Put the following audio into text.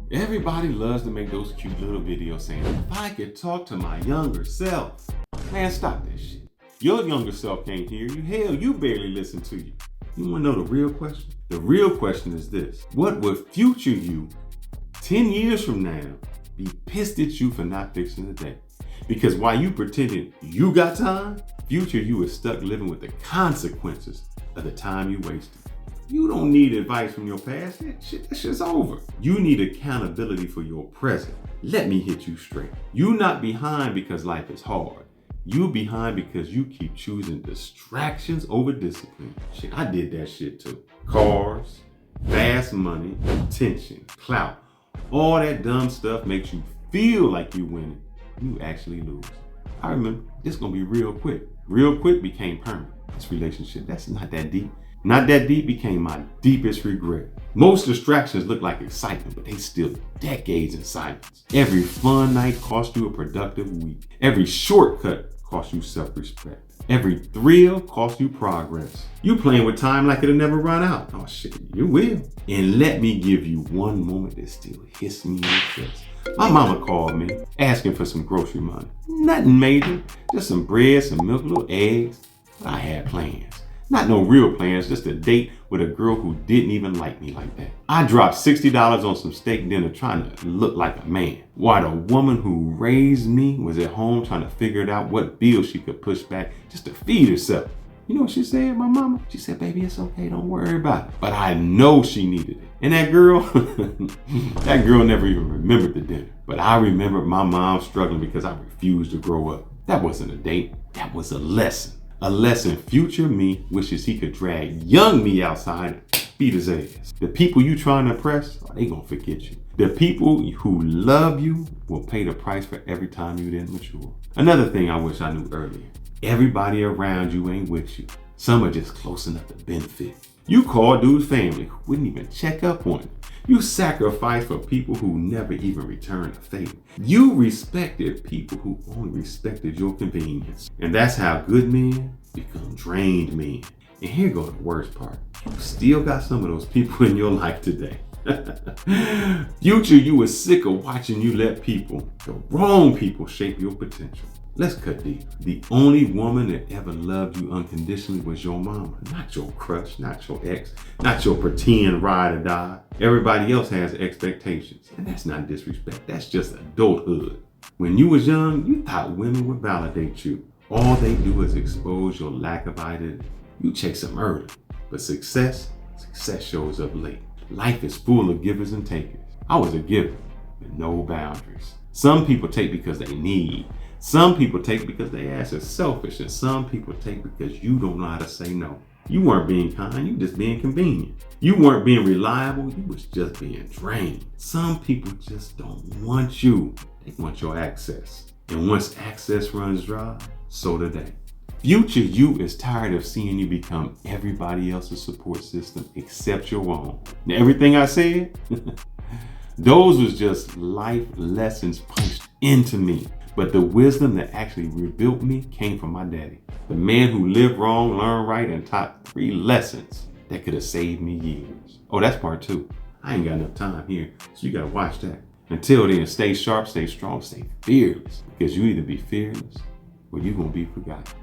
Everybody loves to make those cute little videos saying, if I could talk to my younger self. Man, stop that shit. Your younger self can't hear you. Hell, you barely listen to you. You wanna know the real question? The real question is this. What would future you 10 years from now be pissed at you for not fixing today? Because while you pretending you got time, future you is stuck living with the consequences of the time you wasted. You don't need advice from your past. That shit's over. You need accountability for your present. Let me hit you straight. You not behind because life is hard. You behind because you keep choosing distractions over discipline. Shit, I did that shit too. Cars, fast money, attention, clout. All that dumb stuff makes you feel like you winning. You actually lose. I remember this gonna be real quick. Real quick became permanent. This relationship, that's not that deep. Not that deep became my deepest regret. Most distractions look like excitement, but they still decades in silence. Every fun night cost you a productive week. Every shortcut cost you self-respect. Every thrill cost you progress. You playing with time like it'll never run out. Oh shit, you will. And let me give you one moment that still hits me in the chest. My mama called me asking for some grocery money. Nothing major, just some bread, some milk, little eggs. But I had plans. Not no real plans, just a date with a girl who didn't even like me like that. I dropped $60 on some steak dinner trying to look like a man, while the woman who raised me was at home trying to figure it out what bill she could push back just to feed herself. You know what she said, my mama? She said, baby, it's okay, don't worry about it. But I know she needed it. And that girl, that girl never even remembered the dinner. But I remembered my mom struggling because I refused to grow up. That wasn't a date, that was a lesson. A lesson future me wishes he could drag young me outside and beat his ass. The people you trying to impress, they gonna forget you. The people who love you will pay the price for every time you didn't mature. Another thing I wish I knew earlier. Everybody around you ain't with you. Some are just close enough to benefit. You call dude's family who wouldn't even check up on you. You sacrifice for people who never even returned a favor. You respected people who only respected your convenience. And that's how good men become drained men. And here goes the worst part. You still got some of those people in your life today. Future you was sick of watching you let people, the wrong people, shape your potential. Let's cut deep. The only woman that ever loved you unconditionally was your mama, not your crush, not your ex, not your pretend ride or die. Everybody else has expectations, and that's not disrespect. That's just adulthood. When you was young, you thought women would validate you. All they do is expose your lack of identity. You chase them early, but success shows up late. Life is full of givers and takers. I was a giver with no boundaries. Some people take because they need. Some people take because they ass is selfish, and some people take because you don't know how to say no. You weren't being kind, you just being convenient. You weren't being reliable, you was just being drained. Some people just don't want you, they want your access. And once access runs dry, so do they. Future you is tired of seeing you become everybody else's support system except your own. Now everything I said, those was just life lessons punched into me. But the wisdom that actually rebuilt me came from my daddy. The man who lived wrong, learned right, and taught 3 lessons that could have saved me years. Oh, that's part 2. I ain't got enough time here, so you gotta watch that. Until then, stay sharp, stay strong, stay fearless. Because you either be fearless or you're gonna be forgotten.